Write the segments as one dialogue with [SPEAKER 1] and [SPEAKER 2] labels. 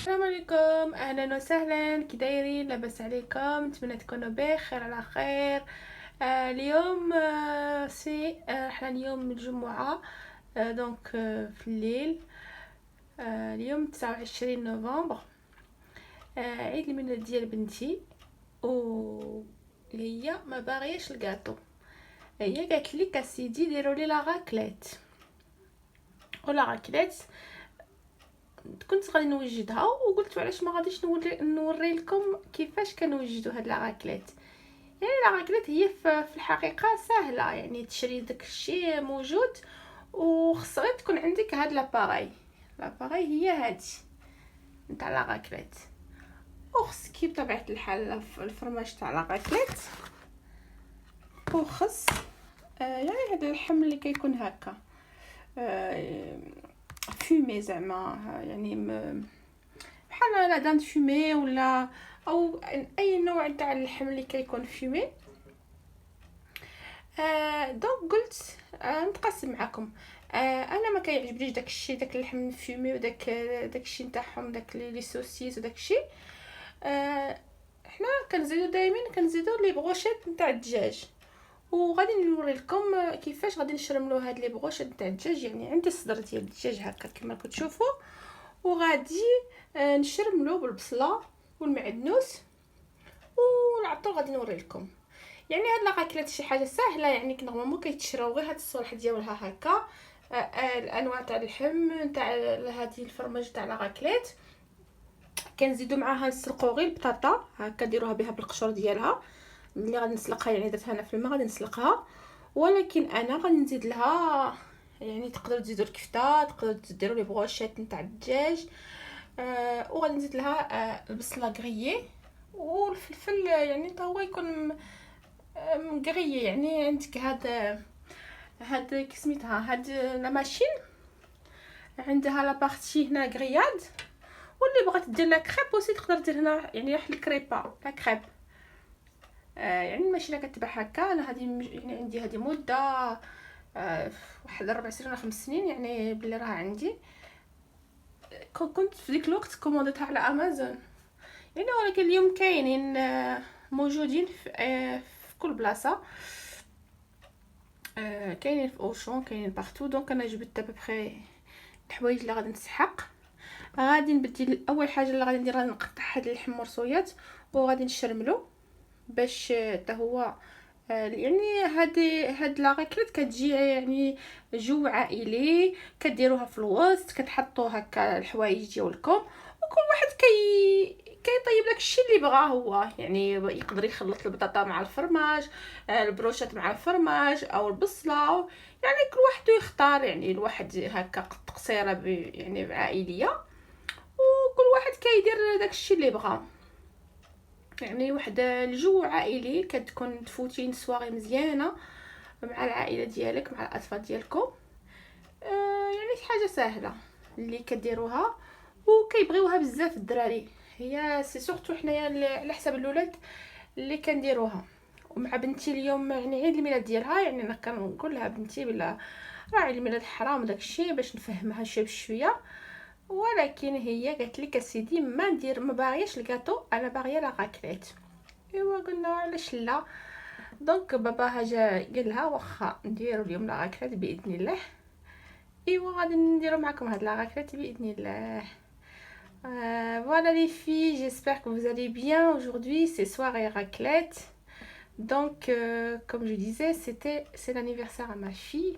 [SPEAKER 1] السلام عليكم، اهلا وسهلا، كي دايرين؟ لاباس عليكم؟ نتمنى تكونوا بخير على خير. اليوم سي احنا اليوم الجمعة. في الليل. اليوم 29 نوفمبر. عيد الميلاد ديال بنتي، و هي ما باغياش الكاطو. هي قالت لي كاسيدي ديروا لي لا راكليت ولا راكليت. كنت غادي نوجدها وقلت علاش ما غاديش نوري لكم كيفاش كنوجدوا هاد لاغاكليت. يعني لاغاكليت هي في الحقيقه سهله، يعني تشري داك الشيء موجود، وخص غير تكون عندك هاد لاباراي هي هادي نتاع لاغاكليت. وخصك بطبيعه الحال في الفرماج تاع لاغاكليت، وخص يعني هذا اللحم اللي كيكون هكا فومي زعما، يعني بحال لا دان فومي ولا او اي نوع تاع اللحم اللي كيكون فومي. دونك قلت نتقاسم معكم. انا ما كيعجبنيش داك الشيء، داك اللحم فومي وداك الشيء نتاعهم، داك لي سوسيس وداك الشيء. حنا كنزيدو دائما لي بروشيت نتاع الدجاج، وغادي نوري لكم كيفاش غادي نشرملو هاد لي بروشيت نتاع الدجاج. يعني عندي الصدر ديال الدجاج هكا كما كتشوفوا، وغادي نشرملو بالبصله والمعدنوس ونعطو. غادي نوري لكم يعني هاد لاكلات شي حاجه سهله، يعني نورمالمون كيتشراو غير هاد الصوالح ديالها هكا. الانواع تاع اللحم تاع هادي الفرماج تاع لاكلات. كنزيدو معاها نسلقو غير البطاطا هكا، ديروها بها بالقشور ديالها اللي غادي نسلقها. يعني درتها انا في الماء غادي نسلقها، ولكن انا غادي نزيد لها، يعني تقدروا تزيدوا الكفته، تقدروا ديروا لي بروشيت نتاع الدجاج. وغادي نزيد لها البصله غريي والفلفل، يعني حتى هو يكون مقريه. يعني عندك هاد كسميتها هاد لا ماشين عندها لا بارتي هنا غرياد، واللي بغات دير لا كريب اوسي تقدر دير هنا، يعني واحد الكريبه لا كريب. يعني الماشينه كتباع هكا. انا هادي يعني عندي هادي مده واحد 4 سنين ولا 5 سنين، يعني بلي راها عندي. كنت في ديك الوقت كوموندتها على امازون يعني، ولكن اليوم كاينين موجودين في كل بلاصه. كاينين في اوشون، كاينين بارتو. دونك انا جبت بخي الحوايج اللي غادي نسحق. غادي نبدل اول حاجه اللي غادي ندير، غادي نقطع هاد اللحم مرصويات وغادي نشرملو باش حتى هو يعني هاد لاغيكليت كتجي يعني جو عائلي، كديروها في الوسط، كتحطوا هكا الحوايج ديالكم، وكل واحد كيطيب داك الشيء اللي بغاه هو. يعني يقدر يخلط البطاطا مع الفرماج، البروشات مع الفرماج او البصله. يعني كل واحد يختار، يعني الواحد هكا تقصيره يعني عائليه، وكل واحد كيدير داك الشيء اللي بغاه. يعني واحد الجو عائلي، كتكون تفوتين سواغي مزيانه مع العائله ديالك، مع الاطفال ديالكم. يعني شي حاجه سهله اللي كديروها وكيبغيوها بزاف الدراري. هي سي سورتو حنايا على حساب الولاد اللي كنديروها. ومع بنتي اليوم يعني عيد الميلاد ديالها، يعني انا كنقول لها بنتي بلا راه عيد الميلاد حرام داك الشيء، باش نفهمها شويه بشويه. ولكن هي قالت لي اسيدي ما ندير، ما باغياش الكاطو، انا باغيه لا راكليت. ايوا قلنا علاش لا. دونك باباها جا قالها واخا نديرو اليوم لا راكليت باذن الله. ايوا غادي نديرو معكم هاد لا راكليت باذن الله. Voilà les filles, j'espère que vous allez bien. Aujourd'hui c'est soirée raclette. Donc comme je disais, c'est l'anniversaire à ma fille,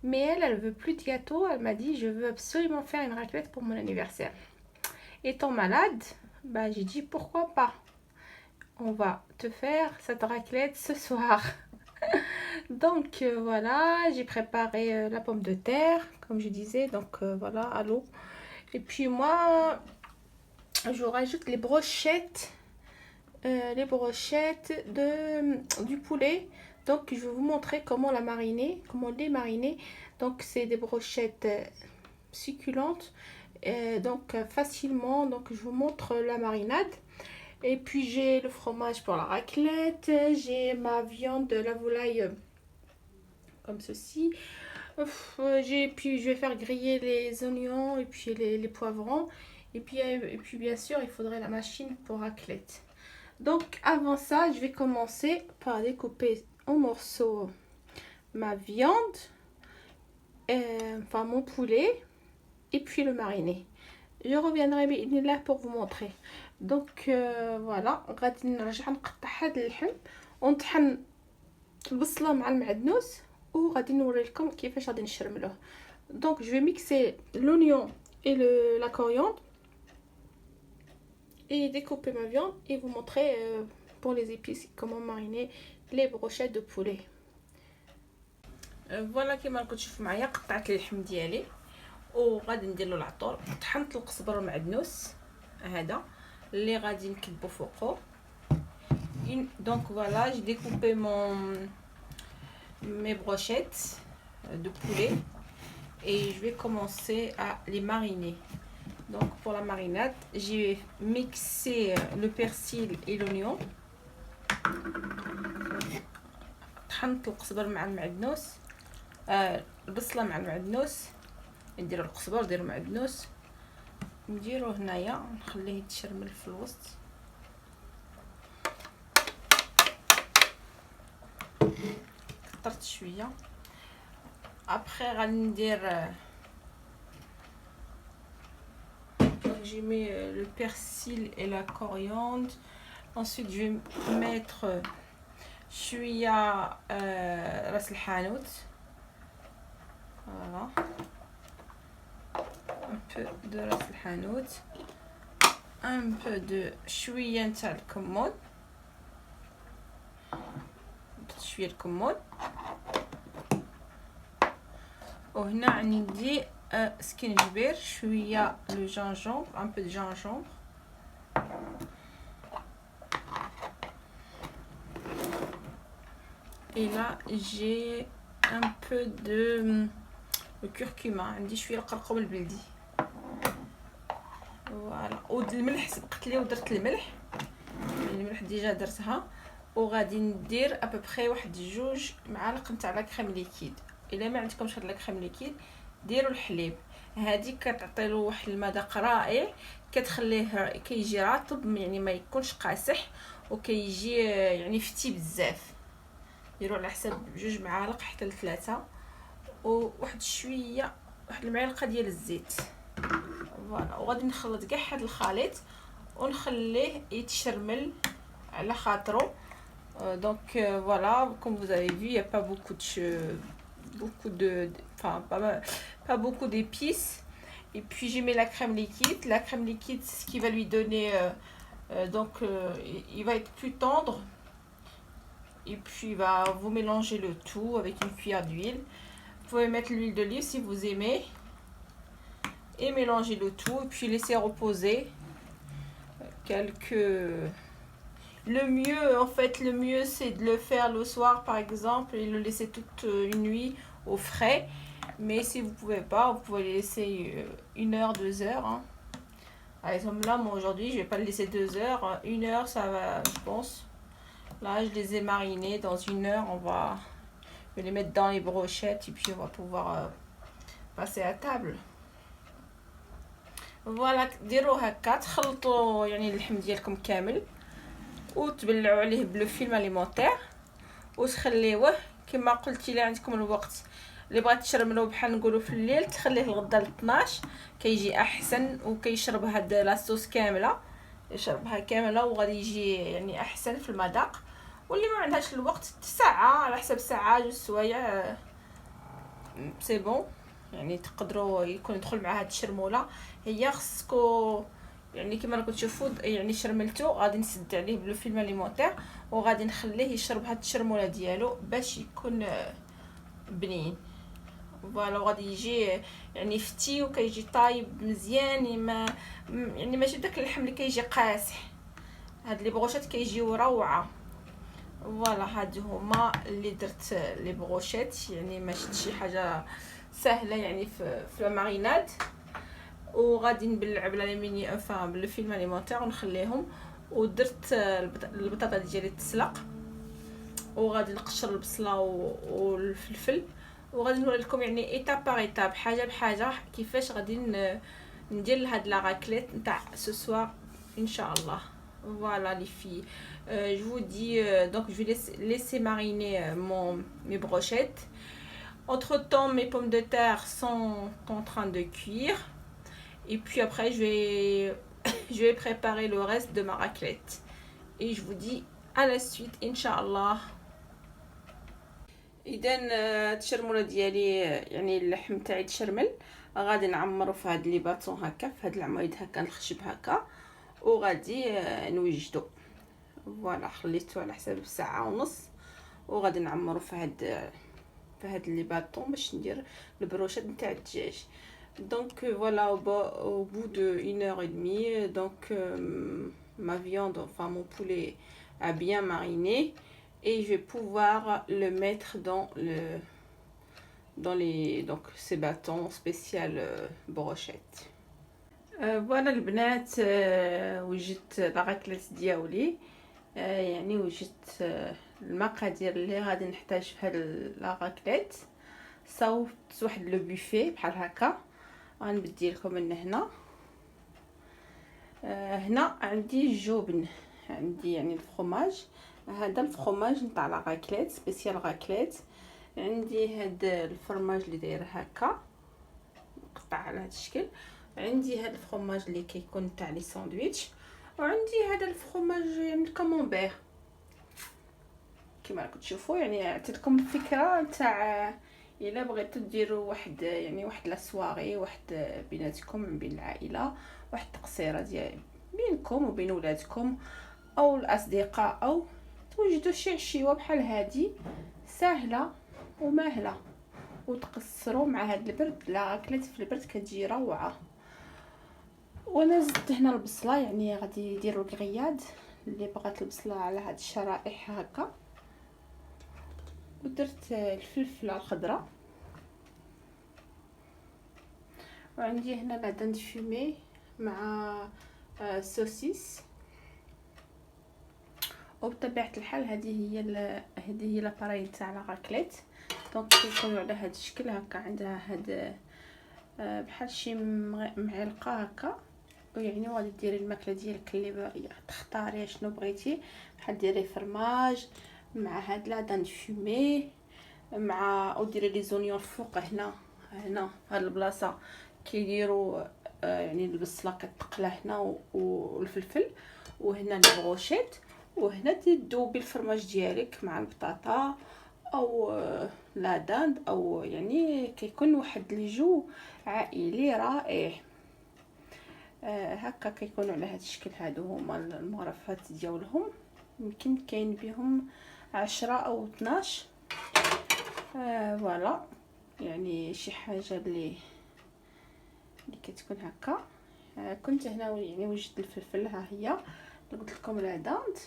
[SPEAKER 1] mais elle veut plus de gâteau. Elle m'a dit je veux absolument faire une raclette pour mon anniversaire. Étant malade, bah j'ai dit pourquoi pas. On va te faire cette raclette ce soir. Donc voilà, j'ai préparé la pomme de terre, comme je disais, donc voilà, à l'eau. Et puis moi, je rajoute les brochettes du poulet. Donc je vais vous montrer comment la mariner, comment les mariner. Donc c'est des brochettes succulentes, donc facilement. Donc je vous montre la marinade. Et puis j'ai le fromage pour la raclette, j'ai ma viande, la volaille comme ceci. Puis je vais faire griller les oignons et puis les poivrons. et puis bien sûr il faudrait la machine pour raclette. Donc avant ça je vais commencer par découper en morceaux ma viande, enfin mon poulet, et puis le mariner. Je reviendrai là pour vous montrer. Donc voilà غادي نرجع نقطع هذا اللحم ونطحن البصله مع المعدنوس وغادي نوري لكم كيفاش غادي نشرملوه. Donc je vais mixer l'oignon et la coriandre et découper ma viande et vous montrer pour les épices comment mariner les brochettes de poulet. Voilà كما راكم تشوفوا معايا قطعت اللحم ديالي وغادي ندير له العطور. طحنت القزبر والمعدنوس هذا اللي غادي نكبو فوقه. Donc voilà, j'ai découpé mes brochettes de poulet et je vais commencer à les mariner. Donc pour la marinade, j'ai mixé le persil et l'oignon. طحنت القزبر مع المعدنوس، البصله مع المعدنوس. نديرو القزبر نديرو المعدنوس نديرو هنايا نخليه يتشرمل في الوسط. كثرت شويه. ابخي غادي ندير j'ai mis le persil et la coriandre. Ensuite je vais mettre شويه راس الحانوت. Voilà, un peu de راس الحانوت, un peu de شويه نتاع الكمون, شويه الكمون. وهنا عندي سكينجبير, شويه لو جانجومبر, un peu de gingembre. Et là j'ai un peu de الكركمه, عندي شويه القرقم البلدي. فوالا, والملح سبقت لي ودرت الملح ديجا درتها. وغادي ندير ابوبري واحد 2 معالق نتاع لا كريم ليكيد. الا ما عندكمش هاد لا كريم ليكيد ديروا الحليب. هذه كتعطي له واحد المذاق رائع, كتخليه كيجي رطب, يعني ما يكونش قاصح, وكيجي يعني فتي بزاف. ديروا على حسب 2 معالق حتى ل3, وواحد شويه واحد المعلقه ديال الزيت. فوالا, وغادي نخلط كاع هذا الخليط ونخليه يتشرمل على خاطرو. Donc voilà, comme vous avez vu, il n'y a pas pas beaucoup d'épices. Et puis j'ai mis la crème liquide. La crème liquide, c'est ce qui va lui donner il va être plus tendre. Et puis vous mélangez le tout avec une cuillère d'huile. Vous pouvez mettre l'huile d'olive si vous aimez et mélanger le tout et puis laisser reposer le mieux c'est de le faire le soir par exemple et le laisser toute une nuit au frais. Mais si vous pouvez pas, vous pouvez laisser 1 heure, 2 heures, hein. Par exemple là, moi aujourd'hui je vais pas le laisser 2 heures, 1 heure ça va, je pense. Là je les ai marinés. Dans 1 heure je vais les mettre dans les brochettes et puis on va pouvoir passer à table. فوالا, ديروا هكا تخلطوا يعني اللحم ديالكم كامل وتبلعوا عليه بلو فيلم اليمونتير وتخليوه كما قلت. الا عندكم الوقت اللي بغات تشرملو بحال نقولوا في الليل, تخليه لغدا ل 12 كيجي احسن وكيشرب هاد لاصوص كامله, يشربها كامله وغادي يجي يعني احسن في المذاق. واللي ما عندهاش الوقت ساعه على حسب ساعه 2 سوايع سي بون, يعني تقدروا يكون يدخل مع هاد الشرموله. هي خصكو يعني كما راكم تشوفوا يعني شرملتو, غادي نسد عليه بلو فيلم اليمونتير وغادي نخليه يشرب هاد الشرموله ديالو باش يكون بنين. فوالا, وغادي يجي يعني فتي وكيجي طايب مزيان, يعني ماشي داك اللحم اللي كيجي قاصح. هاد لي بروشيت كيجيو روعه. فوالا, هادو هما اللي درت لي بروشيت, يعني ماشي شي حاجه سهله يعني في الماريناد. وغادي نبلع بالالومنيوم بالفيلم اليمونتير ونخليهم. ودرت البطاطا ديالي تسلق وغادي نقشر البصله والفلفل وغادي نوري لكم يعني ايتاب باغ ايتاب, حاجه بحاجه, كيفاش غادي ندير هاد لا راكليت نتاع ce soir ان شاء الله. Voilà les filles, je vous dis donc je vais laisser mariner mes brochettes. Entre temps mes pommes de terre sont en train de cuire et puis après je vais préparer le reste de ma raclette et je vous dis à la suite Inch'Allah. اذا التشرمله ديالي يعني اللحم تاعي تشرمل، غادي نعمرو في هاد لي باطون هكا، في هاد العوايد هكا الخشب هكا، وغادي نوجدو. فوالا خليته على حساب ساعه ونص، وغادي نعمرو في هاد لي باطون باش ندير البروشات نتاع الدجاج. Donc voilà, au bout de 1 heure et demie, donc ma viande, enfin mon poulet a bien mariné et je vais pouvoir le mettre dans les donc ces bâtons spécial brochette. فوالا البنات، وجدت لاكليت ديالي، يعني وجدت المقادير اللي غادي نحتاج في هاد لاكليت. صوبت واحد لو بوفي بحال هكا، غنبدي لكم من هنا. هنا عندي جبن، عندي يعني الفرomاج، هذا الفرomاج نتاع لا راكليت سبيسيال راكليت. عندي هذا الفرماج اللي داير هكا مقطع على هذا الشكل، عندي هذا الفرomاج اللي كيكون تاع لي ساندويتش، وعندي هذا الفرomاج يعني الكامونبير كما راكم تشوفوا. يعني عطيتكم الفكره تاع الا بغيتو ديروا واحد يعني واحد لا سواري، واحد بيناتكم بين العائله، واحد التقصيره ديال بينكم وبين ولادكم او الاصدقاء، او توجدوا شي عشيوه بحال هذه سهله وماهله وتقصروا مع هذا البرد. لا اكلت في البرد كتجي روعه. وانا زدت هنا البصله، يعني غادي يديروا الكغياد اللي بغات البصله على هاد الشرائح هكا، ودرت الفلفله الخضراء، وعندي هنا لا دند فومي مع سوسيس. وبطبيعه الحال هذه هي لاباري تاع لا راكليت. دونك كيكونوا على هذا الشكل هكا، عندها هاد بحال شي معلقه هكا، ويعني غادي ديري الماكله ديالك اللي تختاري شنو بغيتي، بحال ديري فرماج مع هاد لا دند فومي، مع وديري لي زونيون فوق. هنا هاد البلاصه كيديروا يعني البصله كتقلى هنا والفلفل، وهنا البروشيت، وهنا تذوبي الفرماج ديالك مع البطاطا او لا داند، او يعني كيكون واحد الجو عائلي رائع. هكا كيكونوا على هذا الشكل. هادو هما المغرفات ديالهم، يمكن كاين بهم 10 او 12. فوالا يعني شي حاجه اللي كتكون هكا. كنت هنا يعني وجدت الفلفل، ها هي اللي قلت لكم لا داند.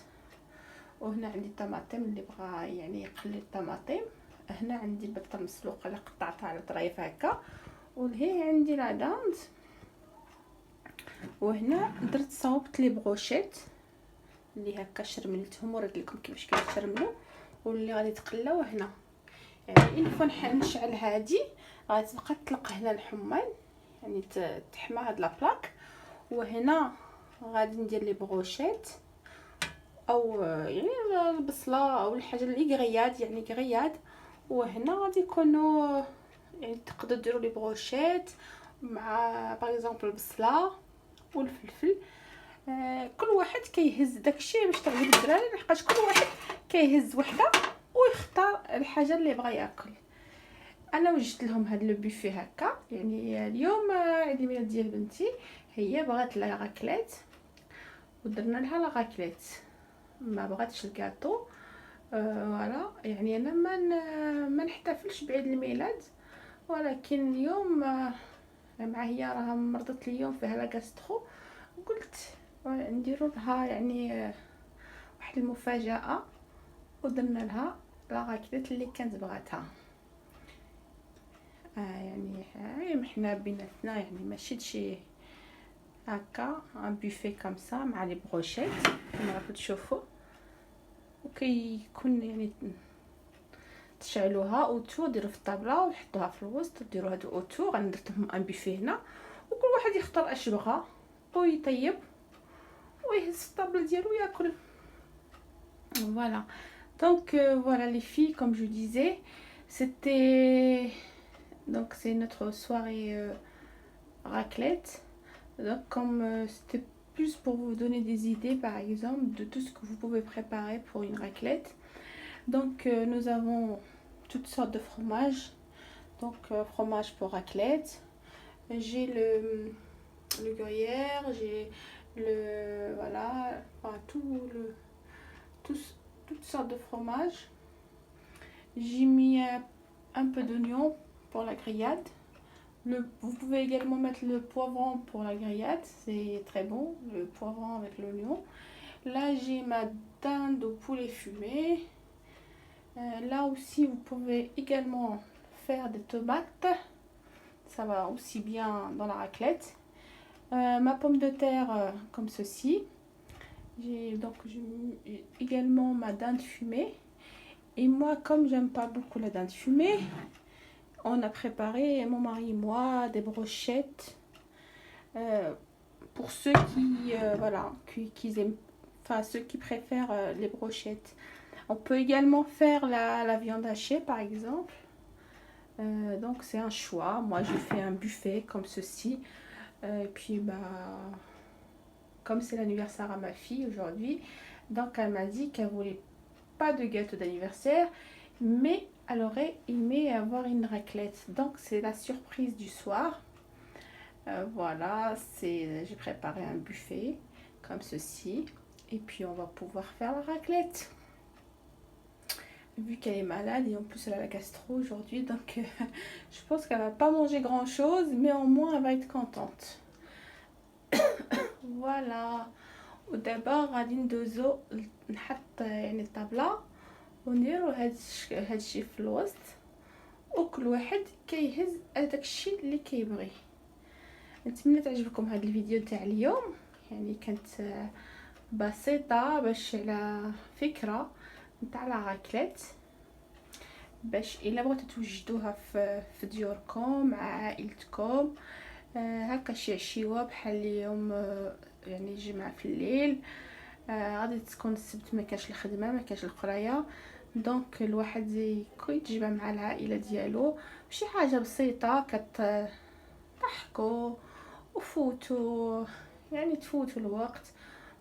[SPEAKER 1] وهنا عندي الطماطم اللي بغى يعني يقلي الطماطم. هنا عندي البطه المسلوقه اللي قطعتها على طرايف هكا، وهي عندي لا داند. وهنا درت صوبت لي بروشيت اللي هكا شرملتهم، وريت لكم كيفاش كيتشرملوا واللي غادي يتقلاو هنا. يعني الفا نشعل هادي غتبقى تطلق هنا الحمان، يعني تحمى هاد لابلاك. وهنا غادي ندير لي بروشيت او يعني البصله او الحاجه اللي غرياد، يعني غرياد. وهنا غادي يكونوا يعني تقدروا ديروا لي بروشيت مع باغ اكزومبل البصله والفلفل. كل واحد كيهز داكشي باش تعجب الدراري، لحقاش كل واحد كيهز وحده ويختار الحاجه اللي بغى ياكل. انا وجدت لهم هاد لو بوفي هكا. يعني اليوم عيد الميلاد ديال بنتي، هي بغات لا راكليت ودرنا لها لا راكليت، ما بغاتش الكاطو. فوالا يعني انا ما نحتفلش بعيد الميلاد، ولكن اليوم مع هي راها مرضت لي اليوم فيها لا غاسترو، قلت نديروا لها يعني واحد المفاجاه، ودرنا لها لا راكليت اللي كانت بغاتها. يعني حنا بيناتنا يعني ماشي شي هكا ان بوفي كامسا مع لي بروشيت كما راكم تشوفوا. وكيكون يعني تشعلوها اوتو، ديروا في الطابله وحطوها في الوسط وديروا هادو اوتو. غندير لهم ان بوفي هنا، وكل واحد يختار اش بغى ويطيب ويهز في الطابله ديالو ياكل. Voilà. Donc voilà les filles, comme je disais, c'était donc c'est notre soirée raclette. Donc comme c'était plus pour vous donner des idées par exemple de tout ce que vous pouvez préparer pour une raclette. Donc nous avons toutes sortes de fromages. Donc fromage pour raclette. J'ai le gruyère, j'ai le voilà, enfin, toutes sortes de fromages. J'ai mis un peu d'oignon pour la grillade. Vous pouvez également mettre le poivron pour la grillade, c'est très bon, le poivron avec l'oignon. Là j'ai ma dinde au poulet fumé. Là aussi vous pouvez également faire des tomates, ça va aussi bien dans la raclette. Ma pomme de terre comme ceci. J'ai également ma dinde fumée. Et moi, comme j'aime pas beaucoup la dinde fumée, on a préparé, mon mari et moi, des brochettes. Pour ceux qui, voilà, qui aiment, enfin ceux qui préfèrent les brochettes. On peut également faire la viande hachée, par exemple. Donc c'est un choix. Moi, j'ai fait un buffet comme ceci. Et puis, bah, comme c'est l'anniversaire à ma fille aujourd'hui, donc elle m'a dit qu'elle voulait pas de gâteau d'anniversaire, mais elle aurait aimé avoir une raclette. Donc c'est la surprise du soir. Voilà, j'ai préparé un buffet comme ceci. Et puis on va pouvoir faire la raclette. Vu qu'elle est malade et en plus elle a la gastro aujourd'hui, donc je pense qu'elle va pas manger grand chose, mais au moins elle va être contente. Voilà. ودابا غادي ندوزو نحط يعني الطابله ونديرو هادشي في الوسط وكل واحد كيهز هذاك الشيء اللي كيبغي. نتمنى تعجبكم هذا الفيديو تاع اليوم، يعني كانت بسيطه باش على فكره نتاع لا راكليت، باش الا بغيتو توجدوها في ديوركم مع عائلتكم هكا شي عشيوه بحال اليوم يعني جمعة في الليل. غادي تكون السبت ما كاش الخدمه ما كاش القرايه، دونك الواحد يتجمع مع العائله ديالو بشي حاجه بسيطه كتضحكوا وفوتوا، يعني تفوتوا الوقت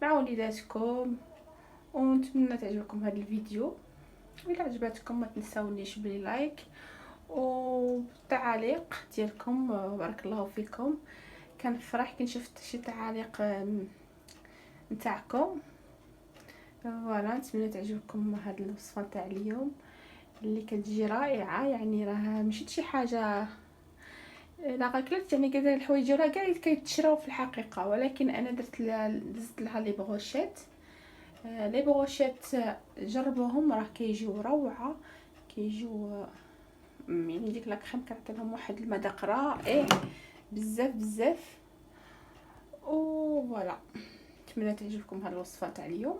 [SPEAKER 1] مع وليداتكم. ونتمنى تعجبكم هذا الفيديو، الا عجبتكم ما تنساونيش باللايك والتعاليق ديالكم. بارك الله فيكم، كنفرح كي شفت شي تعاليق نتاعكم. فوالا نتمنى تعجبكم هاد الوصفه تاع اليوم اللي كتجي رائعه، يعني راه ماشي شي حاجه لا غاكلت، يعني كذا الحوايج ديالها كاع كيتشراو في الحقيقه، ولكن انا دزت لها لي بروشيت. لي بروشيت جربوهم راه كيجيو روعه، كيجيو يعني ديك لا كريم كنعطي لهم واحد المذاق رائع بزاف. فوالا نتمنى تعجبكم هاد الوصفه تاع اليوم،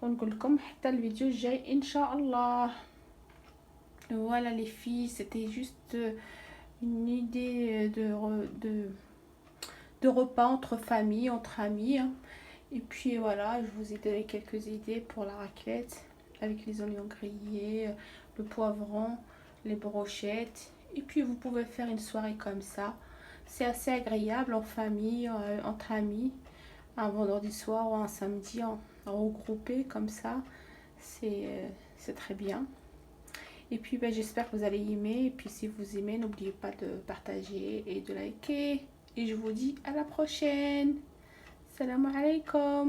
[SPEAKER 1] ونقول لكم حتى الفيديو الجاي ان شاء الله. Voilà les filles, c'était juste une idée de repas entre famille, entre amis. Et puis voilà, je vous ai donné quelques idées pour la raclette avec les oignons grillés, le poivron, les brochettes. Et puis vous pouvez faire une soirée comme ça. C'est assez agréable en famille, entre amis, un vendredi soir ou un samedi regroupé comme ça. C'est très bien. Et puis j'espère que vous allez aimer. Et puis si vous aimez, n'oubliez pas de partager et de liker. Et je vous dis à la prochaine. Salam alaikum.